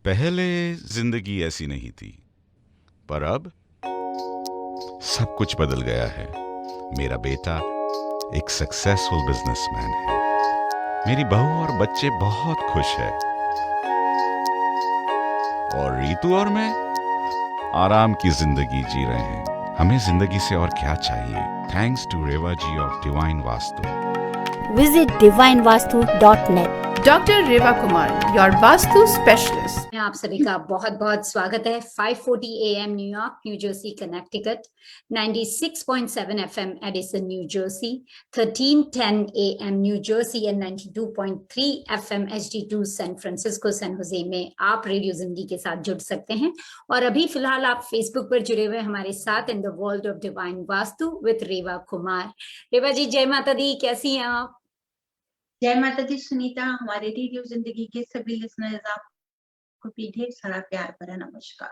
पहले जिंदगी ऐसी नहीं थी, पर अब सब कुछ बदल गया है। मेरा बेटा एक सक्सेसफुल बिजनेसमैन है। मेरी बहू और बच्चे बहुत खुश है। और रीतू और मैं आराम की जिंदगी जी रहे हैं। हमें जिंदगी से और क्या चाहिए? Thanks to Reva ji of divine Vastu. Visit divinevastu.net. Doctor Reva Kumar, your Vastu specialist. आप सभी का बहुत बहुत स्वागत है। 5:40 AM New York, New Jersey, Connecticut, 96.7 FM Edison, New Jersey, 1310 AM New Jersey and 92.3 FM HD2 San Francisco, San Jose में आप रेडियो जिंदगी के साथ जुड़ सकते हैं। और अभी फिलहाल आप फेसबुक पर जुड़े हुए हमारे साथ in the world of divine Vastu with Reva Kumar. Reva ji, जय माता दी, कैसी हैं आप? जय माता दी सुनीता। हमारे रेडियो जिंदगी के सभी लिसनर्स आपको भी ढेर सारा प्यार भरा नमस्कार।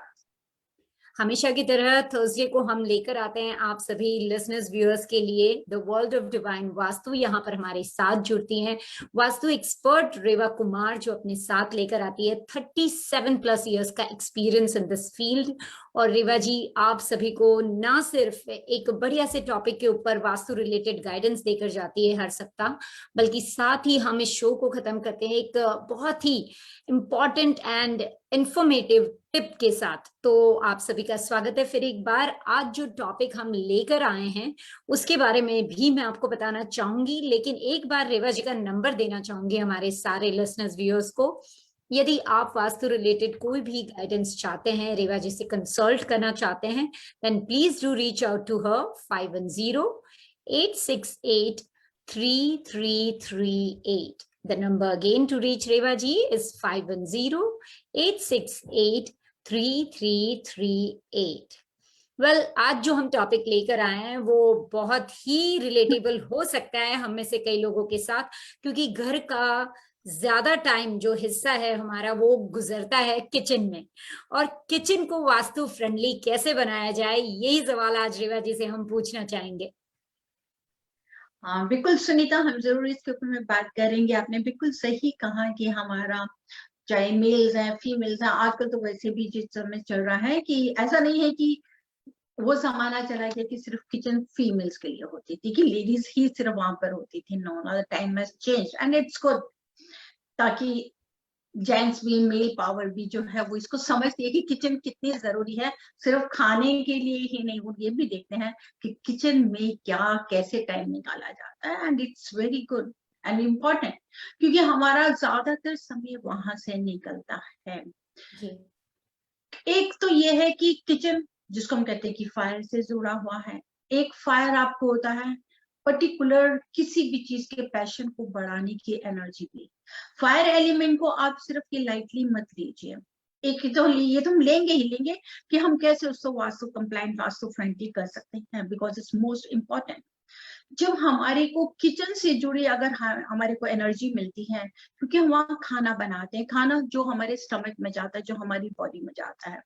हमेशा की तरह थर्सडे को हम लेकर आते हैं आप सभी लिसनर्स व्यूअर्स के लिए the world of divine vastu. यहाँ पर हमारे साथ जुड़ती हैं वास्तु एक्सपर्ट रेवा कुमार, जो अपने साथ लेकर आती है 37+ इयर्स का एक्सपीरियंस इन दिस फील्ड। और रेवा जी आप सभी को ना सिर्फ एक बढ़िया से टॉपिक के ऊपर वास्तु रिलेटेड गाइडेंस देकर जाती है हर सप्ताह, बल्कि साथ ही हम इस शो को खत्म करते हैं एक बहुत ही इंपॉर्टेंट एंड इंफॉर्मेटिव टिप के साथ। तो आप सभी का स्वागत है फिर एक बार। आज जो टॉपिक हम लेकर आए हैं उसके बारे में भी मैं आपको बताना चाहूंगी, लेकिन एक बार रेवा जी का नंबर देना चाहूंगी हमारे सारे लिसनर्स व्यूअर्स को। यदि आप वास्तु रिलेटेड कोई भी गाइडेंस चाहते हैं, रेवा जी से कंसल्ट करना चाहते हैं, then please do reach out to her 510-868-3338। The number again to reach Reva ji is 510-868-3338। Well, आज जो हम टॉपिक लेकर आए हैं वो बहुत ही रिलेटेबल हो सकता है हम में से कई लोगों के साथ, क्योंकि घर का ज्यादा टाइम जो हिस्सा है हमारा वो गुजरता है किचन में। और किचन को वास्तु फ्रेंडली कैसे बनाया जाए, यही सवाल आज रेवा जी से हम पूछना चाहेंगे। हाँ बिल्कुल सुनीता, हम जरूर इसके ऊपर में बात करेंगे। आपने बिल्कुल सही कहा कि हमारा चाहे मेल्स हैं फीमेल्स हैं, आजकल तो वैसे भी जिस समय चल रहा है कि ऐसा नहीं है कि वो जमाना चला गया कि सिर्फ किचन फीमेल्स के लिए होती थी, कि लेडीज ही सिर्फ वहां पर होती थी। No, now the time has change and it's good, ताकि जेंट्स भी, मेल पावर भी जो है वो इसको समझती है कि किचन कितनी जरूरी है। सिर्फ खाने के लिए ही नहीं, वो ये भी देखते हैं कि किचन में क्या कैसे टाइम निकाला जाता है। And it's very good and important, क्योंकि हमारा ज्यादातर समय वहां से निकलता है। एक तो ये है कि किचन जिसको हम कहते हैं कि फायर से जुड़ा हुआ है। एक फायर आपको होता है पर्टिकुलर किसी भी चीज के पैशन को बढ़ाने की एनर्जी भी। फायर एलिमेंट को आप सिर्फ ये लाइटली मत लीजिए। एक तो ये तो हम लेंगे ही लेंगे कि हम कैसे उसको वास्तु कंप्लाइंट, वास्तु फ्रेंडली कर सकते हैं, बिकॉज इट्स मोस्ट इम्पोर्टेंट। जब हमारे को किचन से जुड़ी अगर हमारे को एनर्जी मिलती है, क्योंकि हम वहाँ खाना बनाते हैं, खाना जो हमारे स्टमक में जाता है, जो हमारी बॉडी में जाता है।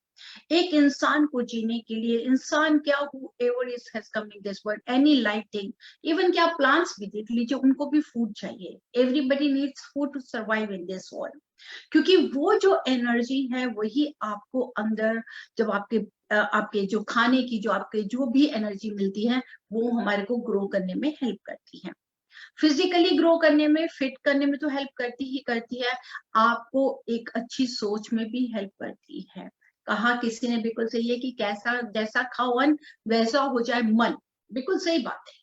एक इंसान को जीने के लिए, इंसान क्या, whoever has come in this world, any lighting, even क्या प्लांट्स भी देख लीजिए, उनको भी फूड चाहिए। Everybody needs food to survive in this world, क्योंकि वो जो एनर्जी है वही आपको अंदर, जब आपके जो खाने की जो आपके जो भी एनर्जी मिलती है वो हमारे को ग्रो करने में हेल्प करती है। फिजिकली ग्रो करने में, फिट करने में तो हेल्प करती ही करती है, आपको एक अच्छी सोच में भी हेल्प करती है। कहा किसी ने बिल्कुल सही है कि जैसा खाओ अन्न वैसा हो जाए मन। बिल्कुल सही बात है।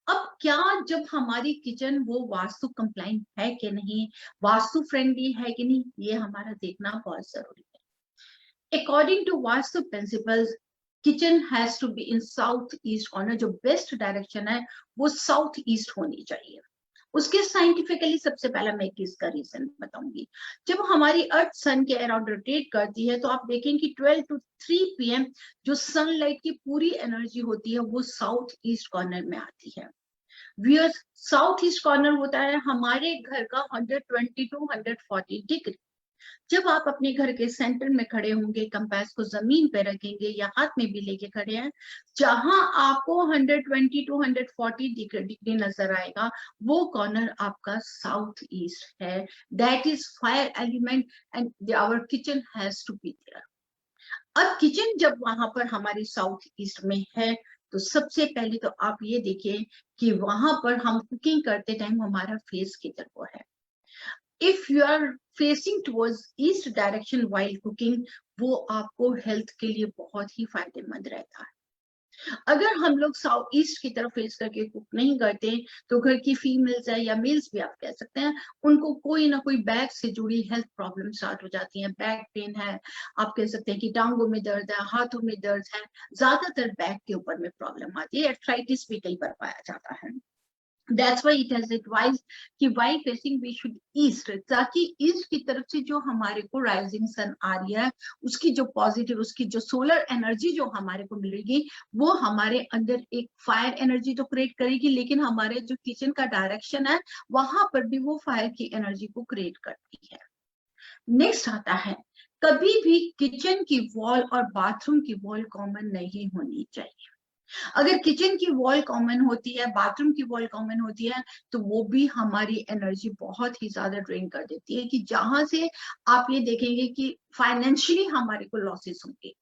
अब क्या, जब हमारी किचन वो वास्तु कंप्लाइंट है कि नहीं, वास्तु फ्रेंडली है कि नहीं, ये हमारा देखना बहुत जरूरी है। According to Vastu principles, kitchen has to be in south east corner. जो बेस्ट डायरेक्शन है वो साउथ ईस्ट होनी चाहिए। उसके साइंटिफिकली सबसे पहला मैं इसका रीजन बताऊंगी। जब हमारी अर्थ सन के अराउंड रोटेट करती है तो आप देखें कि 12 to 3 PM जो सनलाइट की पूरी एनर्जी होती है वो साउथ ईस्ट कॉर्नर में आती है। व्यूअर्स, साउथ ईस्ट कॉर्नर होता है हमारे घर का 120 to 140 डिग्री। जब आप अपने घर के सेंटर में खड़े होंगे, कंपास को जमीन पे रखेंगे या हाथ में भी लेके खड़े हैं, जहां आपको 120 टू 140 डिग्री नजर आएगा, वो कॉर्नर आपका साउथ ईस्ट है. That is fire element and our kitchen has to be there. अब किचन जब वहां पर हमारी साउथ ईस्ट में है, तो सबसे पहले तो आप ये देखिए कि वहां पर हम कुकिंग करते टाइम हमारा फेस किधर को है. If you are facing towards east direction while cooking, वो आपको हेल्थ के लिए बहुत ही फायदेमंद रहता है. अगर हम लोग साउथ ईस्ट की तरफ फेस करके कुक नहीं करते, तो घर की फीमेल्स है या मेल्स भी आप कह सकते हैं, उनको कोई ना कोई बैक से जुड़ी हेल्थ प्रॉब्लम स्टार्ट हो जाती है. बैक पेन है, आप कह सकते हैं कि टांगों में दर्द है, हाथों में दर्द है, ज्यादातर बैक के ऊपर में प्रॉब्लम आती है. आर्थराइटिस भी कई बार पाया जाता है. That's why it has advised कि while facing we should east, ताकि ईस्ट की तरफ से जो हमारे को राइजिंग सन आ रही है, उसकी जो पॉजिटिव, उसकी जो सोलर एनर्जी जो हमारे को मिलेगी, वो हमारे अंदर एक फायर एनर्जी तो क्रिएट करेगी, लेकिन हमारे जो किचन का डायरेक्शन है, वहां पर भी वो फायर की एनर्जी को क्रिएट करती है. नेक्स्ट आता है, कभी भी किचन की वॉल और बाथरूम की वॉल कॉमन नहीं होनी चाहिए. अगर किचन की वॉल कॉमन होती है, बाथरूम की वॉल कॉमन होती है, तो वो भी हमारी एनर्जी बहुत ही ज्यादा ड्रेन कर देती है, कि जहां से आप ये देखेंगे कि फाइनेंशियली हमारे को लॉसेस होंगे.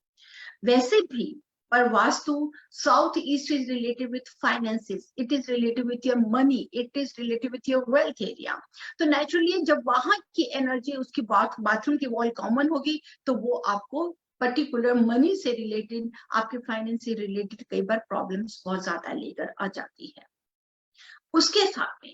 वैसे भी पर vastu south east is related with finances, it is related with your money, it is related with your wealth area. तो नेचुरली जब वहां की एनर्जी उसकी बाथरूम की वॉल कॉमन होगी, तो वो आपको पर्टिकुलर मनी से रिलेटेड, आपके फाइनेंस से रिलेटेड कई बार प्रॉब्लम्स बहुत ज्यादा लेकर आ जाती है. उसके साथ में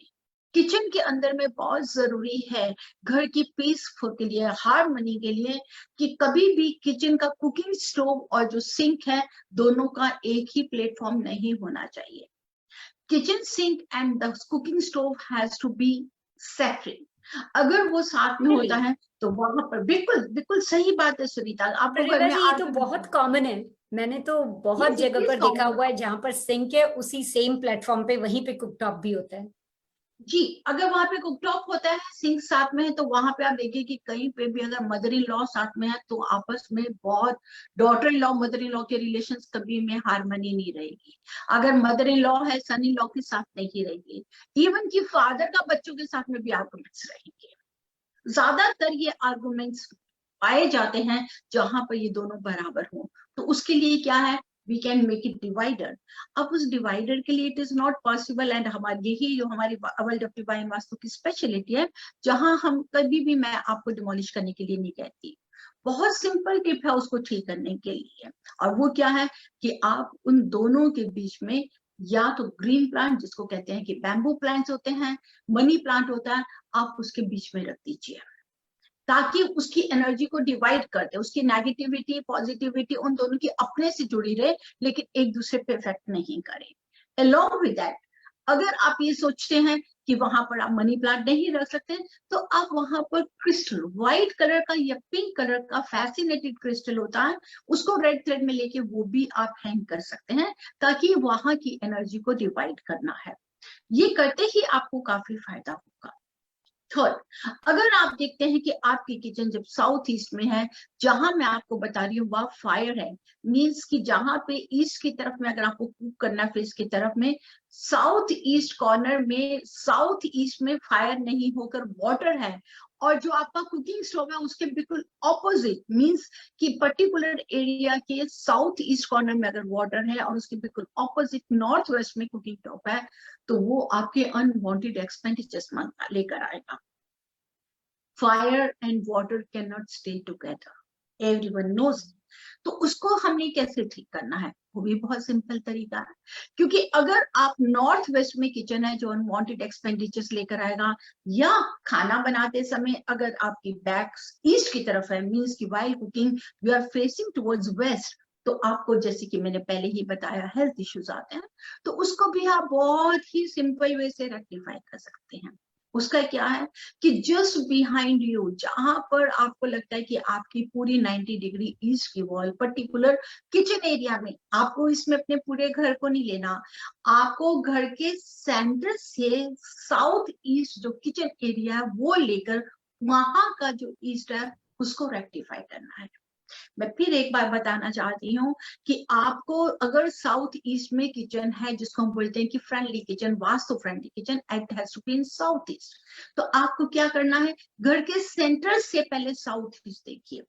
किचन के अंदर में बहुत जरूरी है घर की पीसफुल के लिए, हार्मनी के लिए, कि कभी भी किचन का कुकिंग स्टोव और जो सिंक है, दोनों का एक ही प्लेटफॉर्म नहीं होना चाहिए. Kitchen sink and the cooking stove has to be separate. अगर वो साथ में होता है, तो वहां पर बिल्कुल बिल्कुल सही बात है सुनीता. आपको घर में ये तो बहुत कॉमन है. मैंने तो बहुत जगह पर देखा हुआ है जहां पर सिंक है, उसी सेम प्लेटफॉर्म पे वहीं पे कुकटॉप भी होता है. जी, अगर वहां पे कुकटॉप होता है, सिंक साथ में है, तो वहां पे आप देखिए कि कहीं पे भी अगर मदर इन लॉ साथ में है, तो आपस में बहुत daughter in law mother in law के रिलेशंस कभी में हार्मनी नहीं रहेगी. अगर मदर इन लॉ है सन इन लॉ के साथ नहीं रहेगी. इवन कि फादर का बच्चों के साथ में भी आर्गुमेंट्स रहेंगे. ज्यादातर ये आर्गुमेंट्स पाए जाते हैं जहां पर ये दोनों बराबर हो. तो उसके लिए क्या है, we can make it divider. अब उस डिवाइडर के लिए it is not possible, and हमारी यही जो हमारी वर्ल्ड ऑफ डिवाइन वास्तु की स्पेशलिटी है, जहां हम कभी भी, मैं आपको डिमोलिश करने के लिए नहीं कहती, बहुत सिंपल टिप है उसको ठीक करने के लिए. और वो क्या है कि आप उन दोनों के बीच में या तो ग्रीन प्लांट, जिसको कहते हैं कि बैम्बू प्लांट्स होते हैं, मनी प्लांट होता है, आप उसके बीच में रख दीजिए, ताकि उसकी एनर्जी को डिवाइड कर दे. उसकी नेगेटिविटी पॉजिटिविटी उन दोनों की अपने से जुड़ी रहे, लेकिन एक दूसरे पे इफेक्ट नहीं करे. अलोंग विद दैट, अगर आप ये सोचते हैं कि वहां पर आप मनी प्लांट नहीं रख सकते, तो आप वहां पर क्रिस्टल, व्हाइट कलर का या पिंक कलर का फैसिनेटेड क्रिस्टल होता है, उसको रेड थ्रेड में लेके वो भी आप हैंग कर सकते हैं, ताकि वहां की एनर्जी को डिवाइड करना है. ये करते ही आपको काफी फायदा होगा. थर्ड, अगर आप देखते हैं कि आपकी किचन जब साउथ ईस्ट में है, जहां मैं आपको बता रही हूँ वह फायर है, मींस कि जहां पे ईस्ट की तरफ में अगर आपको कुक करना है फेस की तरफ में, साउथ ईस्ट कॉर्नर में, साउथ ईस्ट में फायर नहीं होकर वाटर है, और जो आपका कुकिंग स्टोव है उसके बिल्कुल ऑपोजिट, मींस कि पर्टिकुलर एरिया के साउथ ईस्ट कॉर्नर में अगर वाटर है और उसके बिल्कुल ऑपोजिट नॉर्थ वेस्ट में कुकिंग टॉप है, तो वो आपके अनवांटेड एक्सपेंडिचर्स लेकर आएगा. Fire and water can not stay together, everyone knows. तो उसको हमने कैसे ठीक करना है, वो भी बहुत सिंपल तरीका है. क्योंकि अगर आप नॉर्थ वेस्ट में किचन है जो अनवांटेड एक्सपेंडिचर्स लेकर आएगा, या खाना बनाते समय अगर आपकी बैक ईस्ट की तरफ है, मींस की while cooking you are facing towards west, तो आपको, जैसे कि मैंने पहले ही बताया, हेल्थ इश्यूज आते हैं. तो उसको भी आप बहुत ही सिंपल वे से रेक्टिफाई कर सकते हैं. उसका क्या है कि जस्ट बिहाइंड यू, जहां पर आपको लगता है कि आपकी पूरी 90 डिग्री ईस्ट की वॉल, पर्टिकुलर किचन एरिया में, आपको इसमें अपने पूरे घर को नहीं लेना, आपको घर के सेंटर से साउथ ईस्ट जो किचन एरिया है वो लेकर वहां का जो ईस्ट है उसको रेक्टिफाई करना है। मैं फिर एक बार बताना चाहती हूँ कि आपको अगर साउथ ईस्ट में किचन है, जिसको हम बोलते हैं कि friendly kitchen, Vastu friendly kitchen, it has to be in south east. तो आपको क्या करना है, घर के सेंटर से पहले साउथ ईस्ट देखिए।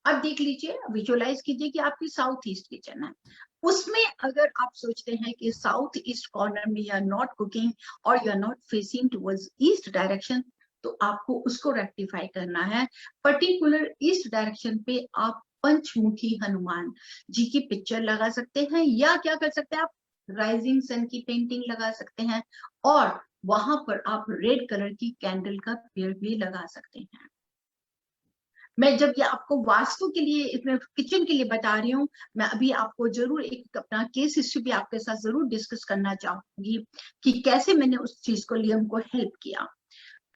अब देख लीजिए, विजुअलाइज कीजिए कि आपकी साउथ ईस्ट किचन है। उसमें अगर आप सोचते हैं कि साउथ ईस्ट कॉर्नर में यू आर नॉट कुकिंग और you are not facing towards east direction, तो आपको उसको रेक्टिफाई करना है। पर्टिकुलर ईस्ट डायरेक्शन पे आप पंचमुखी हनुमान जी की पिक्चर लगा सकते हैं, या क्या कर सकते हैं, आप राइजिंग सन की पेंटिंग लगा सकते हैं, और वहां पर आप रेड कलर की कैंडल का पेड़ भी लगा सकते हैं। मैं जब ये आपको वास्तु के लिए, किचन के लिए बता रही हूँ, मैं अभी आपको जरूर एक अपना केस हिस्ट्री भी आपके साथ जरूर डिस्कस करना चाहूंगी कि कैसे मैंने उस चीज को लिए उनको हेल्प किया।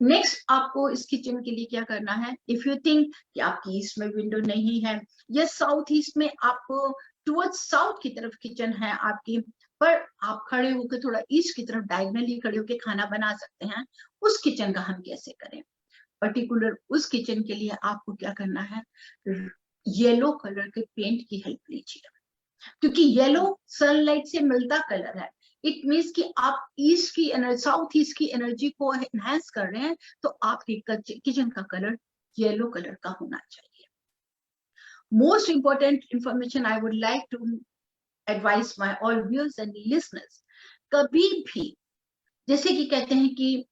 नेक्स्ट आपको इस किचन के लिए क्या करना है, इफ यू थिंक कि आपकी ईस्ट में विंडो नहीं है या साउथ ईस्ट में आपको टुवर्ड्स साउथ की तरफ किचन है आपकी, पर आप खड़े होकर थोड़ा ईस्ट की तरफ डायगनली खड़े होकर खाना बना सकते हैं, उस किचन का हम कैसे करें। पर्टिकुलर उस किचन के लिए आपको क्या करना है, येलो कलर के पेंट की हेल्प लीजिए, क्योंकि येलो सनलाइट से मिलता कलर है। इट मीन्स कि आप ईस्ट की एनर्जी, साउथ ईस्ट की एनर्जी को एनहांस कर रहे हैं, तो आपके किचन का कलर येलो कलर का होना चाहिए। Most important information I would like to advice my all viewers and listeners, कभी भी जैसे कि कहते हैं कि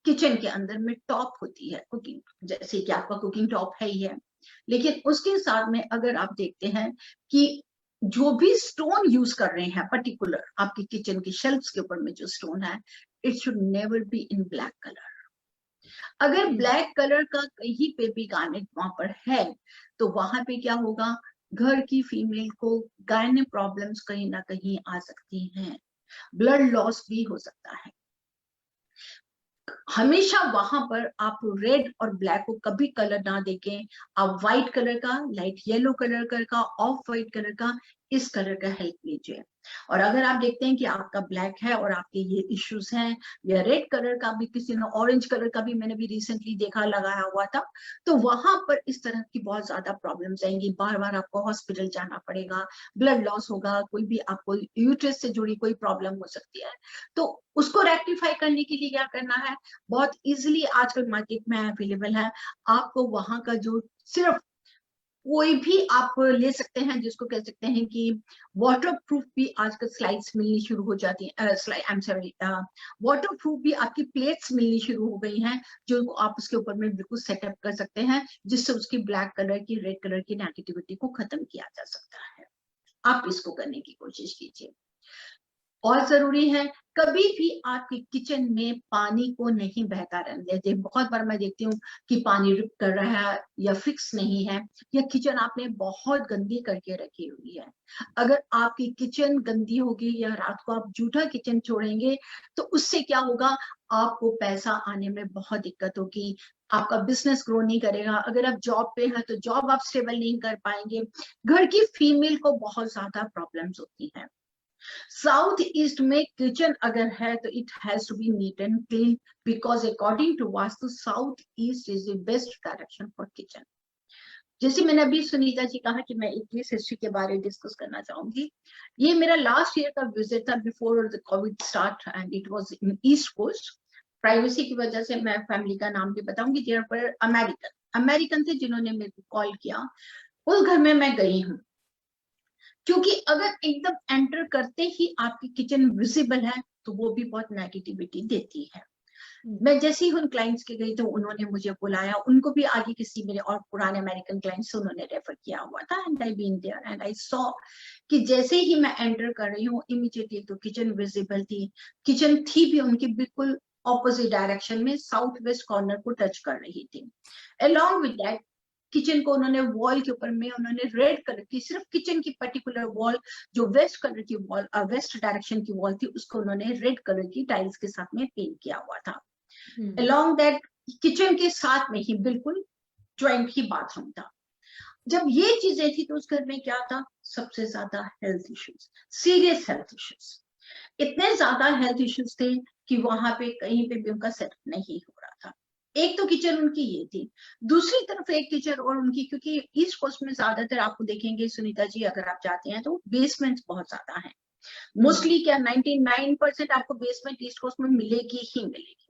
किचन के अंदर में टॉप होती है कुकिंग, जैसे कि आपका कुकिंग टॉप है ही है, लेकिन उसके साथ में अगर आप देखते हैं कि जो भी स्टोन यूज कर रहे हैं, पर्टिकुलर आपकी किचन की शेल्फ्स के ऊपर में जो स्टोन है, it should never be in black colour. अगर ब्लैक कलर का कहीं पे भी गार्नेट वहां पर है, तो वहां पे क्या होगा, घर की फीमेल को गायने प्रॉब्लम्स कहीं ना कहीं आ सकती हैं, ब्लड लॉस भी हो सकता है। हमेशा वहां पर आप रेड और ब्लैक को कभी कलर ना देखें, आप व्हाइट कलर का, लाइट येलो कलर का, ऑफ व्हाइट कलर का, इस कलर का हेल्प लीजिए। और अगर आप देखते हैं कि आपका ब्लैक है और आपके ये इश्यूज हैं, या रेड कलर का भी, किसी ने ऑरेंज कलर का भी मैंने भी रिसेंटली देखा लगाया हुआ था, तो वहां पर इस तरह की बहुत ज्यादा प्रॉब्लम्स आएंगी, बार बार आपको हॉस्पिटल जाना पड़ेगा, ब्लड लॉस होगा, कोई भी आपको यूट्रस से जुड़ी कोई प्रॉब्लम हो सकती है। तो उसको रेक्टिफाई करने के लिए क्या करना है, बहुत इजीली आजकल मार्केट में अवेलेबल है। आपको वहां का जो सिर्फ कोई भी आप ले सकते हैं, जिसको कह सकते हैं कि वाटर प्रूफ भी आजकल स्लाइड्स मिलनी शुरू हो जाती हैं, I am sorry, water proof भी आपकी प्लेट्स मिलनी शुरू हो गई हैं, जो आप उसके ऊपर में बिल्कुल सेटअप कर सकते हैं, जिससे उसकी ब्लैक कलर की, रेड कलर की नेगेटिविटी को खत्म किया जा सकता है। आप इसको करने की कोशिश कीजिए। और जरूरी है, कभी भी आपके किचन में पानी को नहीं बहता रहने दीजिए। बहुत बार मैं देखती हूँ कि पानी ड्रिप कर रहा है या फिक्स नहीं है, या किचन आपने बहुत गंदी करके रखी हुई है। अगर आपकी किचन गंदी होगी या रात को आप जूठा किचन छोड़ेंगे, तो उससे क्या होगा, आपको पैसा आने में बहुत दिक्कत होगी, आपका बिजनेस ग्रो नहीं करेगा। अगर आप जॉब पे हैं तो जॉब आप स्टेबल नहीं कर पाएंगे। घर की फीमेल को बहुत ज्यादा प्रॉब्लम्स होती हैं। साउथ ईस्ट में किचन अगर है तो it has to be neat and clean, because according to Vastu south east is the best direction for kitchen. जैसे मैंने अभी सुनीता जी कहा कि मैं एक केस हिस्ट्री के बारे में डिस्कस करना चाहूंगी। ये मेरा लास्ट ईयर का विजिट था before the covid start, and it was in east coast. Privacy की वजह से मैं फैमिली का नाम भी बताऊंगी, जहाँ पर अमेरिकन थे जिन्होंने मेरे को कॉल किया। उस घर में मैं गई हूँ, क्योंकि अगर एकदम एंटर करते ही आपकी किचन विजिबल है तो वो भी बहुत नेगेटिविटी देती है। मैं जैसे ही उन क्लाइंट्स के गई तो उन्होंने मुझे बुलाया, उनको भी आगे किसी मेरे और पुराने अमेरिकन क्लाइंट्स से उन्होंने रेफर किया हुआ था, and I been there and I saw कि जैसे ही मैं एंटर कर रही हूँ, इमीडिएटली तो किचन विजिबल थी। किचन थी भी उनकी बिल्कुल ऑपोजिट डायरेक्शन में, साउथ वेस्ट कॉर्नर को टच कर रही थी। अलॉन्ग विद दैट किचन को उन्होंने वॉल के ऊपर में उन्होंने रेड कलर की, सिर्फ किचन की पर्टिकुलर वॉल जो वेस्ट कलर की वॉल, वेस्ट डायरेक्शन की वॉल थी, उसको उन्होंने रेड कलर की टाइल्स के साथ में पेंट किया हुआ था। अलॉन्ग दैट किचन के साथ में ही बिल्कुल ज्वाइंट ही बाथरूम था। जब ये चीजें थी तो उस घर में क्या था, सबसे ज्यादा health issues, serious health issues, इतने ज्यादा हेल्थ इश्यूज थे कि वहां पे कहीं पे भी उनका सेटअप नहीं हो रहा था। एक तो किचन उनकी ये थी, दूसरी तरफ एक किचन और उनकी, क्योंकि ईस्ट कोस्ट में ज्यादातर आपको देखेंगे सुनीता जी, अगर आप जाते हैं तो बेसमेंट बहुत ज्यादा है। मोस्टली क्या 99% आपको बेसमेंट ईस्ट कोस्ट में मिलेगी ही मिलेगी।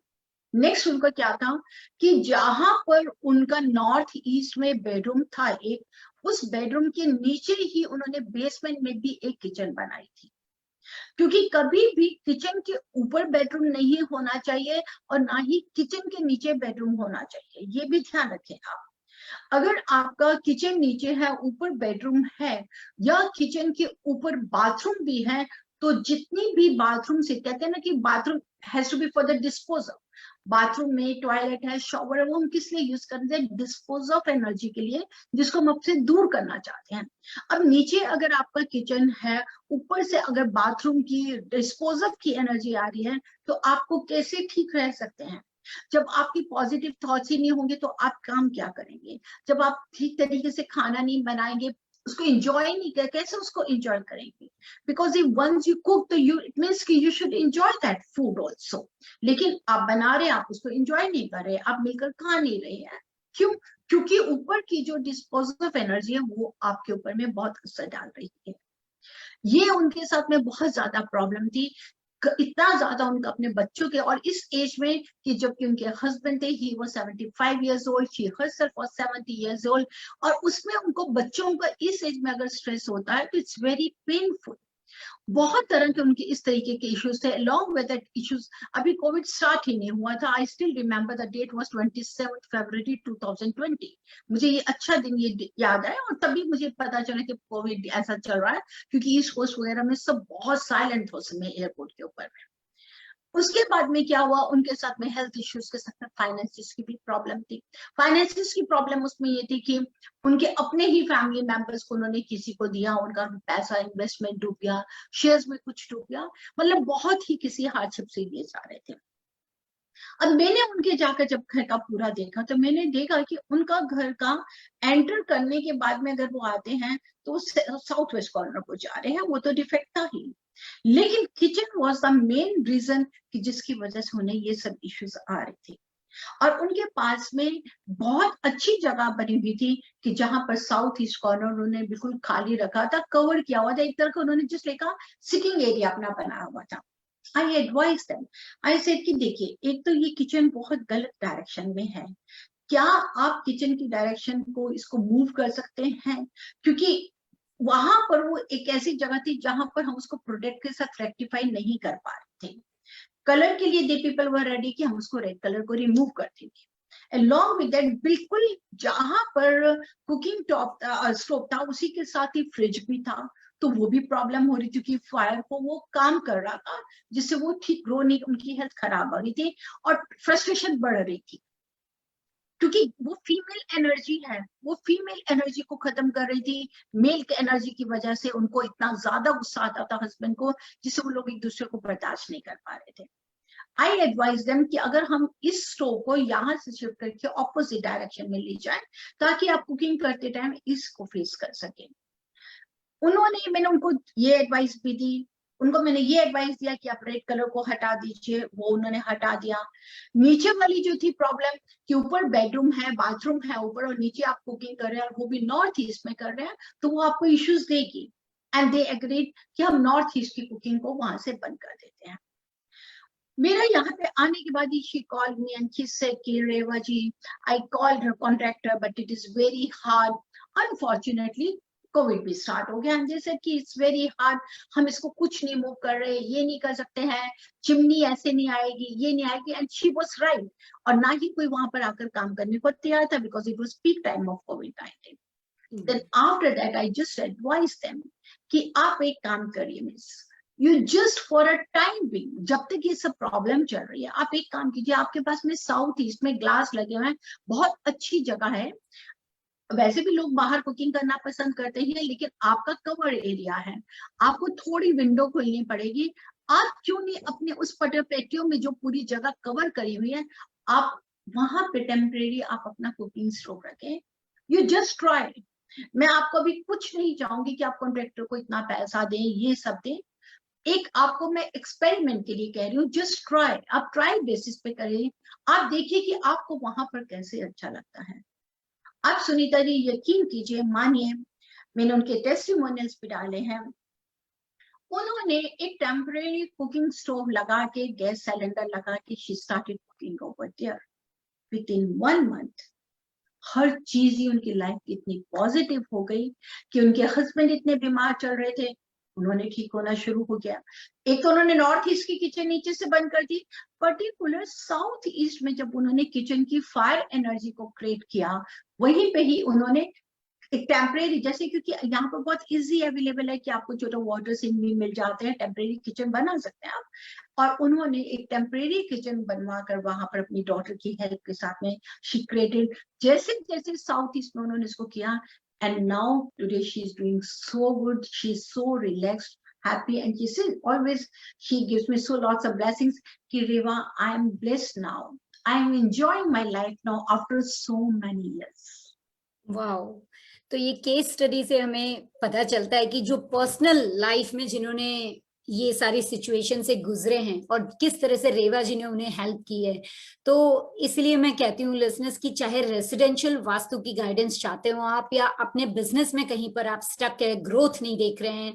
नेक्स्ट उनका क्या था कि जहां पर उनका नॉर्थ ईस्ट में बेडरूम था एक, उस बेडरूम के नीचे ही उन्होंने बेसमेंट में भी एक किचन बनाई थी, क्योंकि कभी भी किचन के ऊपर बेडरूम नहीं होना चाहिए और ना ही किचन के नीचे बेडरूम होना चाहिए, ये भी ध्यान रखें आप। अगर आपका किचन नीचे है, ऊपर बेडरूम है, या किचन के ऊपर बाथरूम भी है, तो जितनी भी बाथरूम से कहते हैं ना कि bathroom has to be for the disposal, bathroom में टॉयलेट है, शॉवर है, वो हम किस लिए यूज करते हैं? डिस्पोज ऑफ एनर्जी के लिए, जिसको हम आपसे दूर करना चाहते हैं। अब नीचे अगर आपका किचन है, ऊपर से अगर बाथरूम की डिस्पोज ऑफ की एनर्जी आ रही है, तो आपको कैसे ठीक रह सकते हैं? जब आपकी पॉजिटिव थॉट्स ही नहीं होंगे तो आप काम क्या करेंगे? जब आप ठीक तरीके से खाना नहीं बनाएंगे, उसको एंजॉय नहीं कर, कैसे उसको एंजॉय करेंगे? Because if once you cook तो यू, इट मीन्स कि you should enjoy that food also. लेकिन आप बना रहे हैं, आप उसको एंजॉय नहीं कर रहे, आप मिलकर खा नहीं रहे हैं। क्यों? क्योंकि ऊपर की जो डिस्पोजल ऑफ एनर्जी है वो आपके ऊपर में बहुत असर डाल रही है। ये उनके साथ में बहुत ज्यादा प्रॉब्लम थी, इतना ज्यादा उनका अपने बच्चों के, और इस एज में कि जबकि उनके हस्बैंड थे, he was 75 years old, she herself was 70 years old, और उसमें उनको बच्चों का इस एज में अगर स्ट्रेस होता है तो इट्स वेरी पेनफुल। बहुत तरह के उनके इस तरीके के इश्यूज थे, along with that issues। अभी कोविड स्टार्ट ही नहीं हुआ था। I still remember the date was 27 February 2020। मुझे ये अच्छा दिन ये याद है, और तभी मुझे पता चला कि कोविड ऐसा चल रहा है, क्योंकि ईस्ट कोस्ट वगैरह में सब बहुत साइलेंट हो समय एयरपोर्ट के ऊपर में। उसके बाद में क्या हुआ, उनके साथ में हेल्थ इश्यूज के साथ में फाइनेंसिस की भी प्रॉब्लम थी। फाइनेंसिस की प्रॉब्लम उसमें ये थी कि उनके अपने ही फैमिली मेंबर्स को उन्होंने किसी को दिया, उनका पैसा इन्वेस्टमेंट डूब गया, शेयर्स में कुछ डूब गया, मतलब बहुत ही किसी हार्डशिप से लिए जा रहे थे। अब मैंने उनके जाकर जब घर का पूरा देखा, तो मैंने देखा कि उनका घर का एंटर करने के बाद में अगर वो आते हैं तो साउथ वेस्ट कॉर्नर को जा रहे हैं, वो तो डिफेक्ट था ही, लेकिन kitchen was the main reason कि जिसकी वजह से उन्हें ये सब इश्यूज आ रहे थे। और उनके पास में बहुत अच्छी जगह बनी हुई थी कि जहां पर साउथ ईस्ट कॉर्नर उन्होंने बिल्कुल खाली रखा था, कवर किया हुआ था, एक तरह का उन्होंने जिस लेखा सिटिंग एरिया अपना बनाया हुआ था। I advise them, I said कि देखिए, एक तो ये किचन बहुत गलत डायरेक्शन में है, क्या आप किचन की डायरेक्शन को इसको मूव कर सकते हैं? क्योंकि वहां पर वो एक ऐसी जगह थी जहां पर हम उसको प्रोडक्ट के साथ रेक्टिफाई नहीं कर पा रहे थे। कलर के लिए दे पीपल वर रेडी कि हम उसको रेड कलर को रिमूव कर देंगे। Along with that, बिल्कुल जहां पर कुकिंग टॉप स्टोव था उसी के साथ ही फ्रिज भी था, तो वो भी प्रॉब्लम हो रही थी कि फायर को वो काम कर रहा था, जिससे वो ठीक ग्रो नहीं, उनकी हेल्थ खराब हो रही थी और फ्रस्ट्रेशन बढ़ रही थी, क्योंकि वो फीमेल एनर्जी है, वो फीमेल एनर्जी को खत्म कर रही थी। मेल के एनर्जी की वजह से उनको इतना ज्यादा गुस्सा आता था हस्बैंड को, जिससे वो लोग एक दूसरे को बर्दाश्त नहीं कर पा रहे थे। आई एडवाइज देम कि अगर हम इस स्टोव को यहाँ से शिफ्ट करके ऑपोजिट डायरेक्शन में ले जाएं, ताकि आप कुकिंग करते टाइम इसको फेस कर सकें। मैंने उनको ये एडवाइस भी दी, उनको मैंने ये एडवाइस दिया कि आप रेड कलर को हटा दीजिए, वो उन्होंने हटा दिया। नीचे वाली जो थी प्रॉब्लम कि ऊपर बेडरूम है, बाथरूम है ऊपर, और नीचे आप कुकिंग कर रहे हैं और वो भी नॉर्थ ईस्ट में कर रहे हैं, तो वो आपको इश्यूज देगी। एंड दे एग्रीड कि हम नॉर्थ ईस्ट की कुकिंग को वहां से बंद कर देते हैं। मेरा यहाँ पे आने के बाद ही she called me and she said कि रेवा जी, I called her contractor but it is very hard, unfortunately Covid भी स्टार्ट हो गया, जैसे कि इट्स वेरी हार्ड, हम इसको कुछ नहीं मूव कर रहे, ये नहीं कर सकते हैं, चिमनी ऐसे नहीं आएगी, ये नहीं आएगी। एंड शी वाज राइट, और ना ही कोई वहां पर आकर काम करने को तैयार था, because it was peak time of कोविड-19। Then after that I just advise them कि आप एक काम करिए miss, you just for a time being, जब तक ये सब प्रॉब्लम चल रही है, आप एक काम कीजिए, आपके पास में साउथ ईस्ट में ग्लास लगे हुए हैं, बहुत अच्छी जगह है, वैसे भी लोग बाहर कुकिंग करना पसंद करते हैं, लेकिन आपका कवर एरिया है, आपको थोड़ी विंडो खोलनी पड़ेगी। आप क्यों नहीं अपने उस पेटियो में जो पूरी जगह कवर करी हुई है, आप वहां पे टेम्परेरी आप अपना कुकिंग स्टोव रखें। You just try. मैं आपको भी कुछ नहीं चाहूंगी कि आप कॉन्ट्रैक्टर को इतना पैसा दें, ये सब दें, एक आपको मैं एक्सपेरिमेंट के लिए कह रही हूँ, जस्ट ट्राई, आप ट्राई बेसिस पे करिए, आप देखिए कि आपको वहां पर कैसे अच्छा लगता है। आप सुनीता जी यकीन कीजिए, मानिए, मैंने उनके टेस्टिमोनियल्स भी डाले हैं। उन्होंने एक टेम्परेरी कुकिंग स्टोव लगा के, गैस सिलेंडर लगा के, she started cooking over there. Within 1 month हर चीज ही उनकी लाइफ की इतनी पॉजिटिव हो गई कि उनके हस्बैंड इतने बीमार चल रहे थे, उन्होंने ठीक होना शुरू हो गया। एक तो उन्होंने नॉर्थ ईस्ट की किचन नीचे से बंद कर दी, पर्टिकुलर साउथ ईस्ट में जब उन्होंने किचन की फायर एनर्जी को क्रिएट किया, वहीं पे ही उन्होंने एक टेम्परेरी, जैसे क्योंकि यहाँ पर बहुत इजी अवेलेबल है कि आपको जो वाटर सिंक भी मिल जाते हैं, टेम्परेरी किचन बना सकते हैं आप। और उन्होंने एक टेम्परेरी किचन बनवा कर वहां पर अपनी डॉटर की हेल्प के साथ में शी क्रिएटेड, जैसे जैसे साउथ ईस्ट में उन्होंने इसको किया, and now today she is doing so good, she is so relaxed, happy, and she says always, she gives me so lots of blessings ki Reva, I am blessed now, I am enjoying my life now after so many years. Wow. तो ये case study से हमें पता चलता है कि जो personal life में जिन्होंने ये सारी सिचुएशन से गुजरे हैं और किस तरह से रेवा जी ने उन्हें हेल्प की है। तो इसलिए मैं कहती हूँ लिसनर्स की, चाहे रेसिडेंशियल वास्तु की गाइडेंस चाहते हो आप, या अपने बिजनेस में कहीं पर आप स्टक है, ग्रोथ नहीं देख रहे हैं,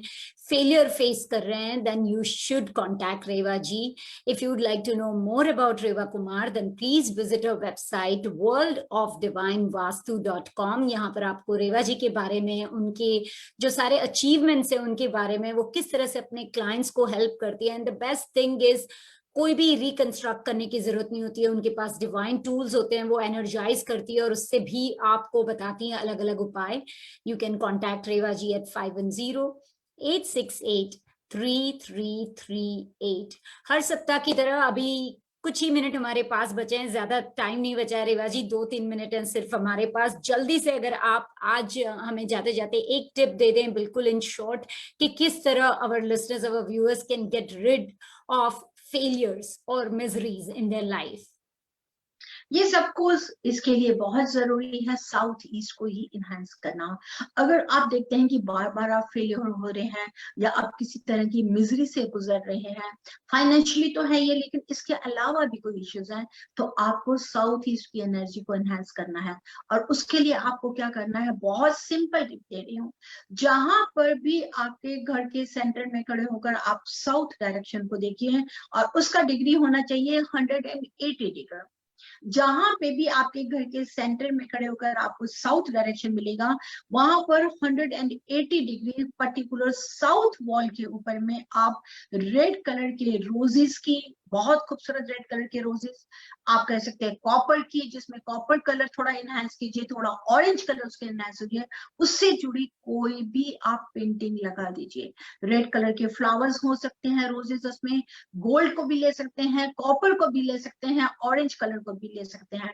फेलियर फेस कर रहे हैं, then you should contact Reva ji. If you would like to know more about Reva Kumar, then please visit our website worldofdivinevastu.com। यहाँ पर आपको रेवा जी के बारे में, उनके जो सारे अचीवमेंट्स है उनके बारे में, वो किस तरह से अपने क्लाइंट्स को हेल्प करती है। And the best thing is, कोई भी रिकंस्ट्रक्ट करने की जरूरत नहीं होती है, उनके पास डिवाइन टूल्स होते हैं, वो एनर्जाइज करती है और उससे भी आपको बताती हैं अलग अलग उपाय। You can contact Reva ji at 510-868-3338। हर सप्ताह की तरह अभी कुछ ही मिनट हमारे पास बचे हैं, ज्यादा टाइम नहीं बचा है रेवा जी, 2-3 मिनट हैं सिर्फ हमारे पास। जल्दी से अगर आप आज हमें जाते जाते एक टिप दे दें, बिल्कुल इन शॉर्ट, कि किस तरह our listeners, our viewers can get rid of failures और मिजरीज इन देयर लाइफ। ये सब कुछ इसके लिए बहुत जरूरी है साउथ ईस्ट को ही इनहांस करना। अगर आप देखते हैं कि बार बार आप फेलियर हो रहे हैं या आप किसी तरह की मिजरी से गुजर रहे हैं, फाइनेंशियली तो है ये, लेकिन इसके अलावा भी कोई इश्यूज हैं, तो आपको साउथ ईस्ट की एनर्जी को एनहांस करना है। और उसके लिए आपको क्या करना है, बहुत सिंपल टिप दे रही हूँ। जहां पर भी आपके घर के सेंटर में खड़े होकर आप साउथ डायरेक्शन को देखिए, और उसका डिग्री होना चाहिए 180 डिग्री। जहां पे भी आपके घर के सेंटर में खड़े होकर आपको साउथ डायरेक्शन मिलेगा, वहां पर 180 डिग्री पर्टिकुलर साउथ वॉल के ऊपर में आप रेड कलर के रोजेस की, बहुत खूबसूरत रेड कलर के रोजेस, आप कह सकते हैं कॉपर की, जिसमें कॉपर कलर थोड़ा इनहांस कीजिए, थोड़ा ऑरेंज कलर उसके इनहांस कीजिए, उससे जुड़ी कोई भी आप पेंटिंग लगा दीजिए। रेड कलर के फ्लावर्स हो सकते हैं रोजेस, उसमें गोल्ड को भी ले सकते हैं, कॉपर को भी ले सकते हैं, ऑरेंज कलर को भी ले सकते हैं।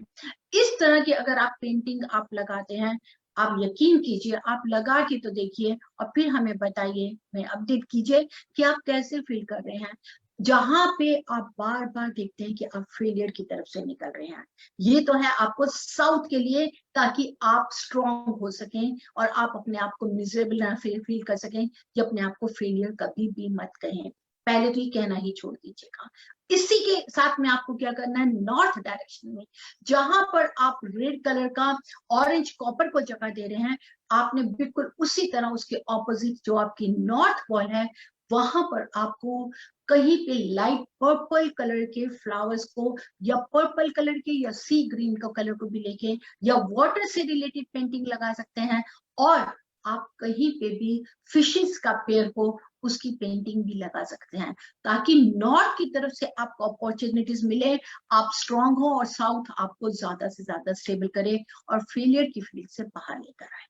इस तरह की अगर आप पेंटिंग आप लगाते हैं, आप यकीन कीजिए, आप लगा के तो देखिए और फिर हमें बताइए, मैं अपडेट कीजिए कि आप कैसे फील कर रहे हैं। जहां पे आप बार बार देखते हैं कि आप फेलियर की तरफ से निकल रहे हैं, ये तो है आपको साउथ के लिए, ताकि आप स्ट्रॉन्ग हो सकें और आप अपने आप को मिजरेबल ना फील कर सकें, कि अपने आप को फेलियर कभी भी मत कहें, पहले तो ये कहना ही छोड़ दीजिएगा। इसी के साथ में आपको क्या करना है, नॉर्थ डायरेक्शन में जहां पर आप रेड कलर का ऑरेंज कॉपर को जगह दे रहे हैं, आपने बिल्कुल उसी तरह उसके ऑपोजिट जो आपकी नॉर्थ वॉल है, वहां पर आपको कहीं पे लाइट पर्पल कलर के फ्लावर्स को, या पर्पल कलर के या सी ग्रीन का कलर को भी लेके, या वाटर से रिलेटेड पेंटिंग लगा सकते हैं। और आप कहीं पे भी फिशेस का पेड़ हो, उसकी पेंटिंग भी लगा सकते हैं, ताकि नॉर्थ की तरफ से आपको अपॉर्चुनिटीज मिले, आप स्ट्रांग हो, और साउथ आपको ज्यादा से ज्यादा स्टेबल करे और फेलियर की फील्ड से बाहर लेकर आए।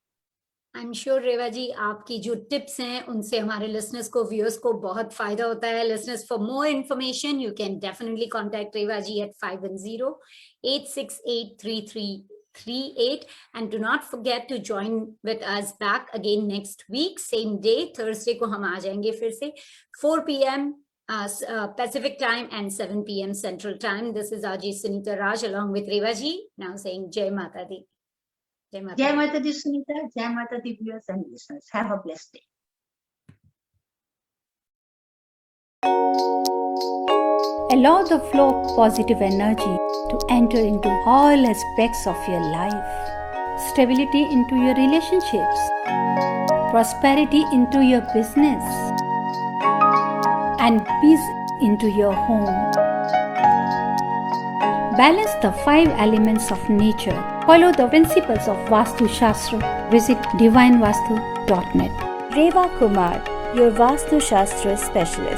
आई एम श्योर रेवा जी, आपकी जो टिप्स हैं उनसे हमारे लिसनर्स को, व्यूअर्स को बहुत फायदा होता है। Listeners, for more information you can definitely contact Reva ji at 510-868-3338, and do not forget to join with us back again next week, same day, Thursday को हम आ जाएंगे फिर से 4 p.m. Pacific time and 7 p.m. Central time. This is RJ Sunita Raj along with Reva ji, now saying Jai Mata Di. जय माता दी सुनीता, जय माता the viewers and listeners, have a blessed day. Allow the flow of positive energy to enter into all aspects of your life. Stability into your relationships, prosperity into your business, and peace into your home. Balance the 5 elements of nature. Follow the principles of Vastu Shastra. Visit divinevastu.net. Reva Kumar, your Vastu Shastra specialist.